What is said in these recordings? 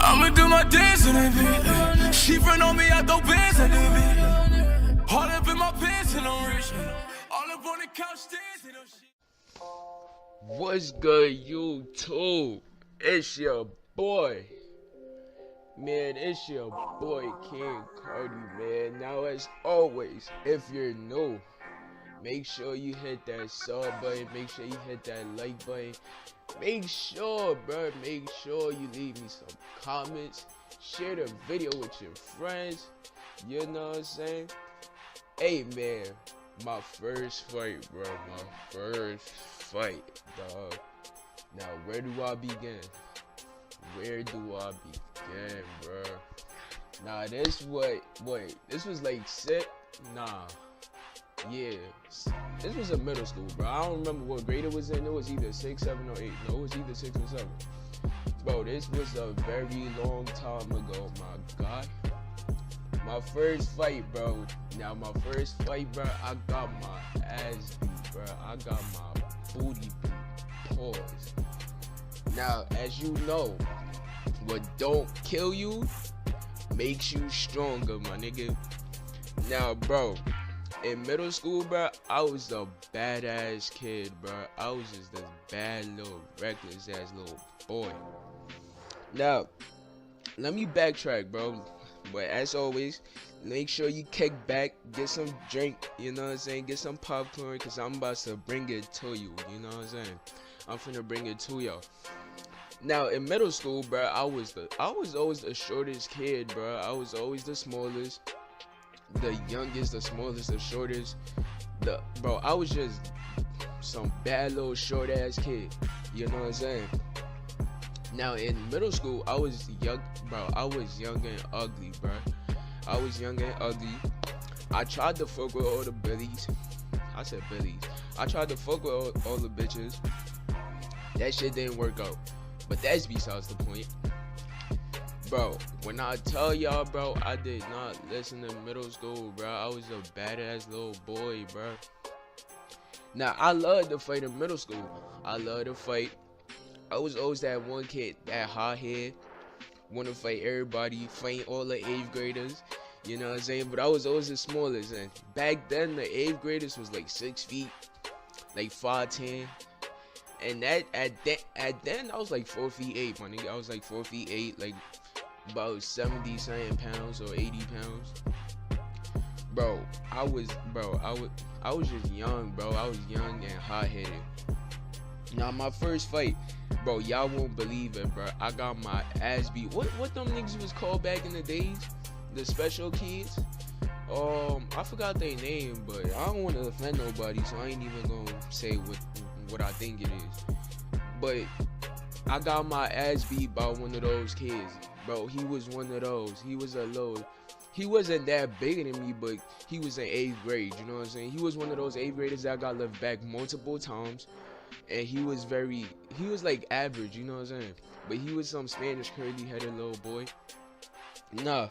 I'ma do my dance in that bitch. She front on me, I throw bands at that bitch. All up in my pants and I'm rich. All up on the couch dancing and shit. What's good, YouTube? It's your boy. Man, it's your boy King Cardi, man. Now, as always, if you're new, make sure you hit that sub button. Make sure you hit that like button. Make sure you leave me some comments. Share the video with your friends. You know what I'm saying? Hey, man, my first fight, bro. My first fight, dog. Now, where do I begin? Where do I begin, bro? Nah, this was like yeah, this was in middle school, bro. I don't remember what grade it was in. It was either 6, 7, or 8. No, it was either 6 or 7. Bro, this was a very long time ago, my guy. My first fight, bro. Now, my first fight, bro, I got my ass beat, bro. I got my booty beat. Pause. Now, as you know, what don't kill you makes you stronger, my nigga. Now, bro, in middle school, bro, I was a badass kid, bro. I was just this bad little reckless ass little boy. Now, let me backtrack, bro. But as always, make sure you kick back, get some drink, you know what I'm saying? Get some popcorn, cause I'm about to bring it to you, you know what I'm saying? I'm finna bring it to y'all. Now, in middle school, bro, I was always the shortest kid, bro. I was always the smallest, the youngest, the smallest, the shortest. Bro, I was just some bad little short ass kid. You know what I'm saying? Now, in middle school, I was young, bro. I was young and ugly, bro. I was young and ugly. I tried to fuck with all the billies. I said billies. I tried to fuck with all the bitches. That shit didn't work out. But that's besides the point. Bro, when I tell y'all, bro, I did not listen in middle school, bro. I was a badass little boy, bro. Now, I loved to fight in middle school. I loved to fight. I was always that one kid, that hot head, want to fight everybody, fight all the 8th graders. You know what I'm saying? But I was always the smallest. And back then, the 8th graders was like 6 feet, like 5'10". And at then I was like 4 feet 8, my nigga. I was like 4 feet 8, like about 70 something pounds or 80 pounds. Bro, I was just young, bro. I was young and hot-headed. Now, my first fight, bro, y'all won't believe it, bro. I got my ass beat. What them niggas was called back in the days? The special kids? I forgot their name, but I don't want to offend nobody, so I ain't even gonna say what I think it is. But I got my ass beat by one of those kids. Bro, he was one of those. He wasn't that bigger than me, but he was in 8th grade, you know what I'm saying? He was one of those 8th graders that got left back multiple times. And he was like average, you know what I'm saying? But he was some Spanish curly-headed little boy. Nah,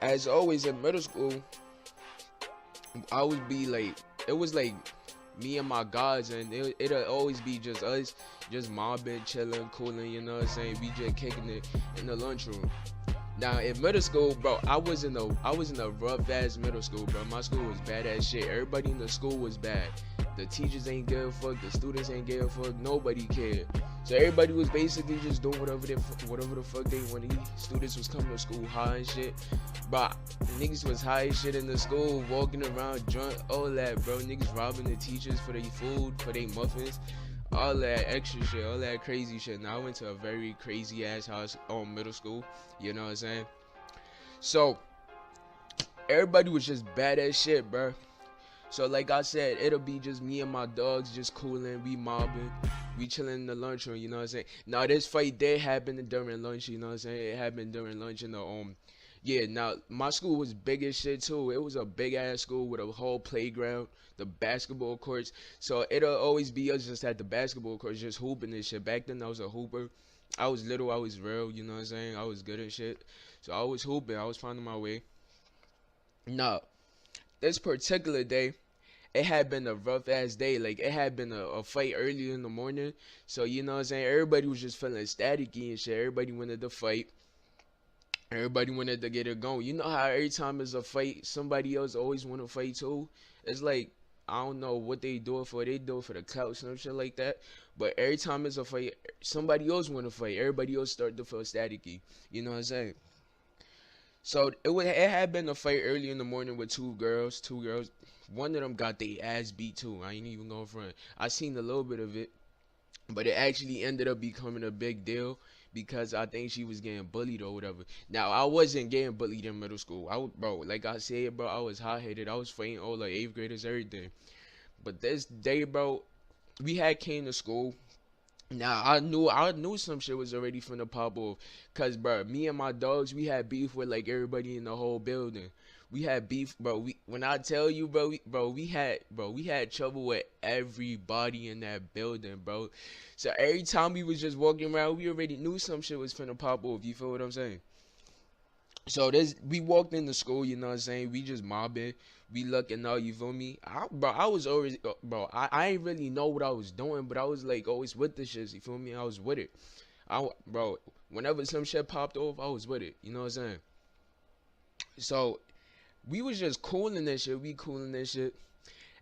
as always in middle school, I would be like, it was like me and my guys, and it'll always be just us, just mobbing, chilling, cooling, you know what I'm saying? We just kicking it in the lunchroom. Now, in middle school, bro, I was in a rough ass middle school, bro. My school was bad ass shit. Everybody in the school was bad. The teachers ain't give a fuck. The students ain't give a fuck. Nobody cared. So everybody was basically just doing whatever the fuck they wanted. Students was coming to school high and shit. But niggas was high as shit in the school, walking around drunk, all that, bro. Niggas robbing the teachers for their food, for their muffins, all that extra shit, all that crazy shit. Now, I went to a very crazy ass house middle school. You know what I'm saying? So everybody was just bad as shit, bro. So like I said, it'll be just me and my dogs just cooling, we mobbing, we chilling in the lunchroom, you know what I'm saying? Now, this fight did happen during lunch, you know what I'm saying? It happened during lunch in the yeah. Now, my school was big as shit too. It was a big ass school with a whole playground, the basketball courts. So it'll always be us just at the basketball courts, just hooping and shit. Back then I was a hooper. I was little, I was real, you know what I'm saying? I was good at shit. So I was hooping, I was finding my way. Now, this particular day, it had been a rough ass day. Like, it had been a fight early in the morning. So, you know what I'm saying? Everybody was just feeling staticky and shit. Everybody wanted to fight. Everybody wanted to get it going. You know how every time there's a fight, somebody else always want to fight too. It's like I don't know what they do it for. They do it for the clout, some shit like that. But every time there's a fight, somebody else want to fight. Everybody else start to feel staticky. You know what I'm saying? So it had been a fight early in the morning with two girls. Two girls. One of them got their ass beat too. I ain't even going front. I seen a little bit of it, but it actually ended up becoming a big deal because I think she was getting bullied or whatever. Now I wasn't getting bullied in middle school. Bro, like I said, bro, I was hot headed. I was fighting all the eighth graders, everything. But this day, bro, we had came to school. Now I knew some shit was already finna pop off, cause bro, me and my dogs, we had beef with like everybody in the whole building. We had beef, bro. When I tell you, we had trouble with everybody in that building, bro. So every time we was just walking around, we already knew some shit was finna pop off. You feel what I'm saying? So we walked into school, you know what I'm saying? We just mobbing, we looking out, you feel me? I was always, I ain't really know what I was doing, but I was like always with the shit, you feel me? I was with it. Bro, whenever some shit popped off, I was with it, you know what I'm saying? So we was just cooling that shit, we cooling that shit.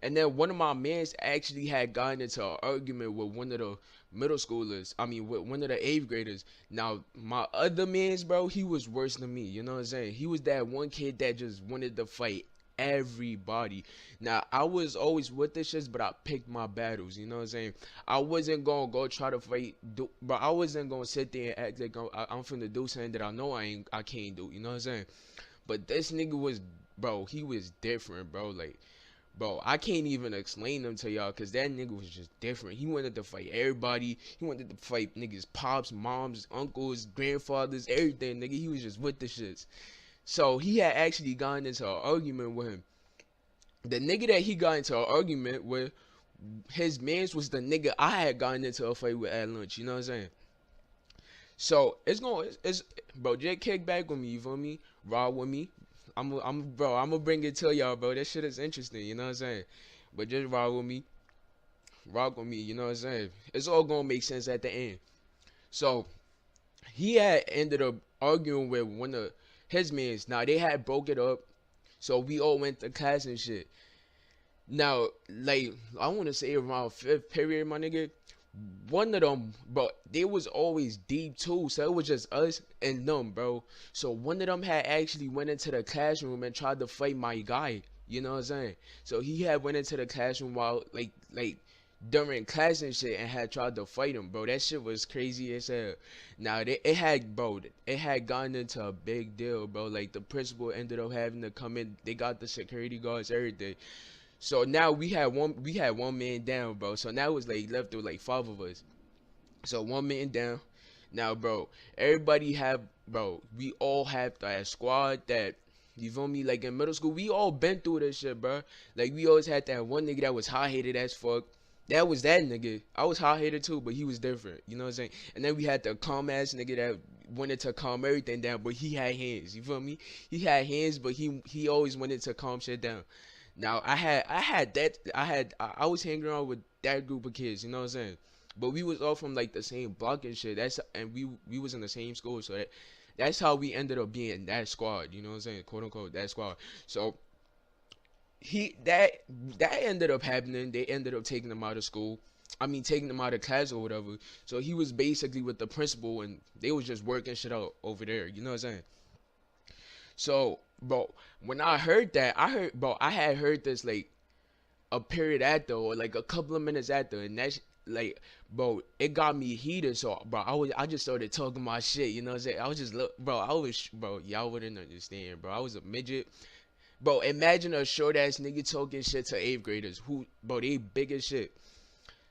And then one of my mans actually had gotten into an argument with one of the middle schoolers. I mean, with one of the eighth graders. Now, my other mans, bro, he was worse than me. You know what I'm saying? He was that one kid that just wanted to fight everybody. Now, I was always with this shit, but I picked my battles. You know what I'm saying? I wasn't gonna go try to fight, but I wasn't gonna sit there and act like I'm finna do something that I know I can't do. You know what I'm saying? But this nigga was, bro, he was different, bro. Like, bro, I can't even explain them to y'all because that nigga was just different. He wanted to fight everybody. He wanted to fight niggas, pops, moms, uncles, grandfathers, everything, nigga. He was just with the shits. So he had actually gotten into an argument with him. The nigga that he got into an argument with, his mans was the nigga I had gotten into a fight with at lunch. You know what I'm saying? So it's bro, just kick back with me, you feel me? Ride with me. I'm gonna bring it to y'all, bro. That shit is interesting, you know what I'm saying? But just ride with me, rock with me, you know what I'm saying? It's all gonna make sense at the end. So he had ended up arguing with one of his mans. Now they had broke it up, so we all went to class and shit. Now, like I want to say around fifth period, my nigga, one of them, bro, they was always deep too, so it was just us and them, bro. So one of them had actually went into the classroom and tried to fight my guy. You know what I'm saying? So he had went into the classroom while like during class and shit and had tried to fight him, bro. That shit was crazy as hell. Now it had gotten into a big deal, bro. Like the principal ended up having to come in. They got the security guards, everything. So now we had one man down, bro. So now it was like left with like five of us. So one man down. Now, bro, we all have that squad that, you feel me? Like in middle school, we all been through this shit, bro. Like we always had that one nigga that was hot headed as fuck. That was that nigga. I was hot headed too, but he was different. You know what I'm saying? And then we had the calm ass nigga that wanted to calm everything down, but he had hands. You feel me? He had hands, but he always wanted to calm shit down. Now I was hanging around with that group of kids, you know what I'm saying? But we was all from like the same block and shit. We was in the same school, so that's how we ended up being that squad, you know what I'm saying? Quote unquote that squad. So he that ended up happening. They ended up taking him out of school. I mean taking him out of class or whatever. So he was basically with the principal and they was just working shit out over there, you know what I'm saying? So, bro, when I heard that, I had heard this like a period after, or like a couple of minutes after, and that's like, bro, it got me heated. So, bro, I just started talking my shit. You know what I'm saying? I was just look, bro. Bro. Y'all wouldn't understand, bro. I was a midget, bro. Imagine a short ass nigga talking shit to eighth graders who, bro, they big as shit.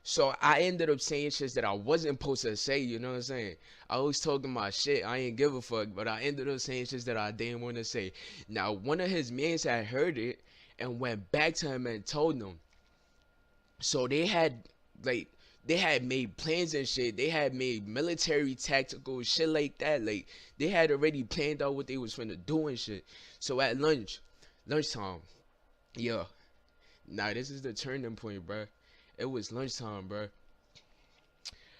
So I ended up saying shit that I wasn't supposed to say, you know what I'm saying? I was talking my shit, I ain't give a fuck, but I ended up saying shit that I didn't want to say. Now, one of his mans had heard it and went back to him and told him. So like, they had made plans and shit. They had made military tactical shit like that. Like, they had already planned out what they was finna do and shit. So at lunchtime, yeah. Now, this is the turning point, bruh. It was lunchtime, bro.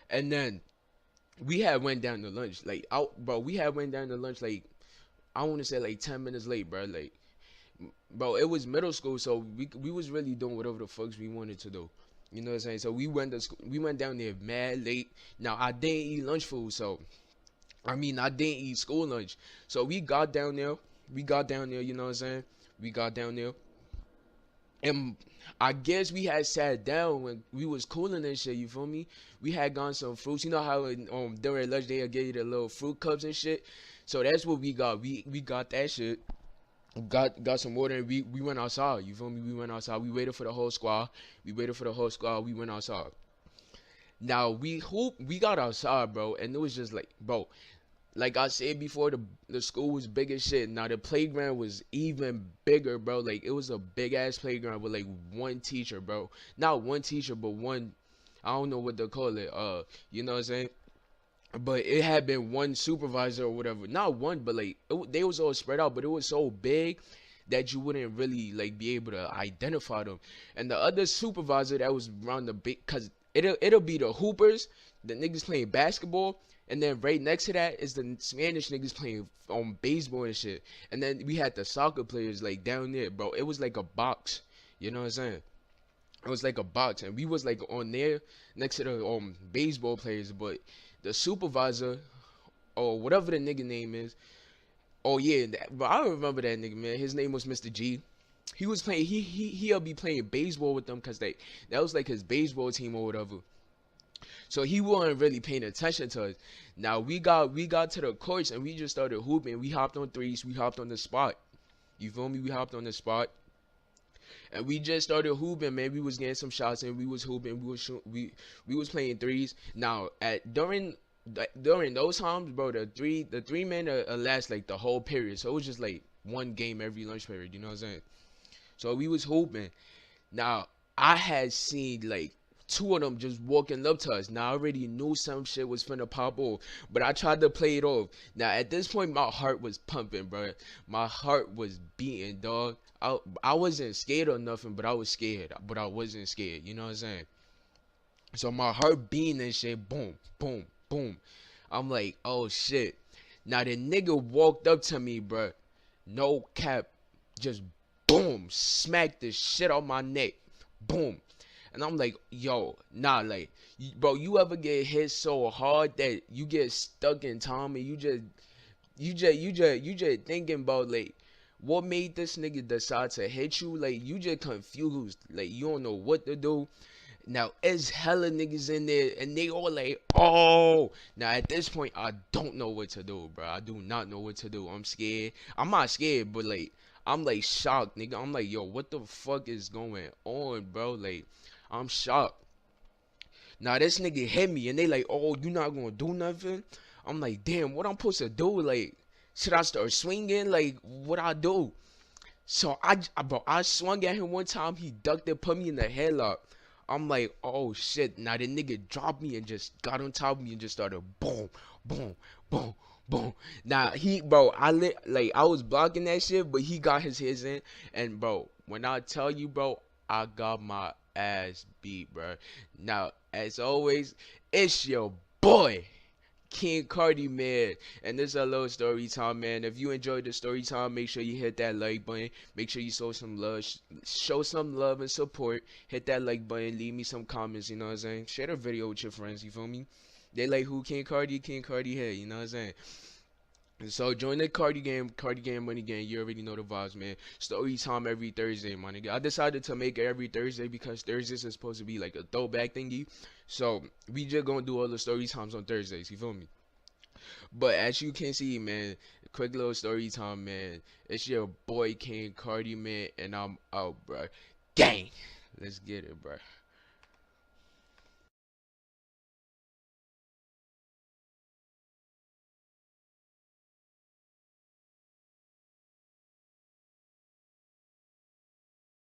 And then we had went down to lunch, like out, bro. We had went down to lunch like I want to say like 10 minutes late, bro. Like, bro, it was middle school, so we was really doing whatever the fucks we wanted to do. You know what I'm saying? So we went down there mad late. Now I didn't eat lunch food, so I mean I didn't eat school lunch. So we got down there. We got down there. You know what I'm saying? We got down there, and I guess we had sat down when we was cooling and shit. You feel me? We had gone some fruits. You know how during lunch they give you the little fruit cups and shit. So that's what we got. We got that shit. Got some water and we went outside. You feel me? We went outside. We waited for the whole squad. We waited for the whole squad. We went outside. Now we got outside, bro, and it was just like, bro, like I said before, the school was big as shit. Now the playground was even bigger, bro. Like it was a big ass playground with like one teacher, bro. Not one teacher, but one. I don't know what they call it. You know what I'm saying? But it had been one supervisor or whatever. Not one, but like they was all spread out. But it was so big that you wouldn't really like be able to identify them. And the other supervisor that was around the big, cause it'll be the hoopers, the niggas playing basketball, and then right next to that is the Spanish niggas playing on baseball and shit. And then we had the soccer players like down there, bro. It was like a box. You know what I'm saying? It was like a box, and we was like on there next to the baseball players, but the supervisor or whatever the nigga name is. Oh yeah, but I remember that nigga, man. His name was Mr. G. He was playing. He'll be playing baseball with them because that was like his baseball team or whatever. So he wasn't really paying attention to us. Now we got to the courts and we just started hooping. We hopped on threes. We hopped on the spot. You feel me? We hopped on the spot. And we just started hooping, man. We was getting some shots and we was hooping. We was playing threes. Now during those times, bro, the three men last like the whole period. So it was just like one game every lunch period. You know what I'm saying? So we was hooping. Now I had seen like two of them just walking up to us. Now I already knew some shit was finna pop off, but I tried to play it off. Now at this point, my heart was pumping, bro. My heart was beating, dog. I wasn't scared or nothing, but I was scared. But I wasn't scared. You know what I'm saying? So my heart beating and shit. Boom, boom, boom. I'm like, oh shit. Now the nigga walked up to me, bro. No cap. Just boom. Smacked the shit on my neck. Boom. And I'm like, yo, nah, like, bro, you ever get hit so hard that you get stuck in time and you just thinking about like what made this nigga decide to hit you? Like you just confused, like you don't know what to do. Now it's hella niggas in there and they all like, oh. Now at this point I don't know what to do, bro. I do not know what to do. I'm scared. I'm not scared, but like I'm like shocked, nigga. I'm like, yo, what the fuck is going on, bro? Like I'm shocked. Now this nigga hit me and they like, oh, you not gonna do nothing? I'm like, damn, what I'm supposed to do? Like, should I start swinging? Like, what I do? So I swung at him one time. He ducked and put me in the headlock. I'm like, oh shit. Now the nigga dropped me and just got on top of me and just started boom, boom, boom, boom. Now I was blocking that shit, but he got his hands in. And bro, when I tell you, bro, I got my ass beat, bro. Now, as always, it's your boy, King Cardi, man. And this is a little story time, man. If you enjoyed the story time, make sure you hit that like button. Make sure you show some love and support. Hit that like button. Leave me some comments, you know what I'm saying? Share the video with your friends, you feel me? They like who King Cardi here, you know what I'm saying? So join the Cardi game, money game. You already know the vibes, man. Story time every Thursday, my nigga. I decided to make it every Thursday because Thursdays is supposed to be like a throwback thingy. So we just gonna do all the story times on Thursdays. You feel me? But as you can see, man, quick little story time, man. It's your boy King Cardi, man, and I'm out, bro. Gang, let's get it, bro.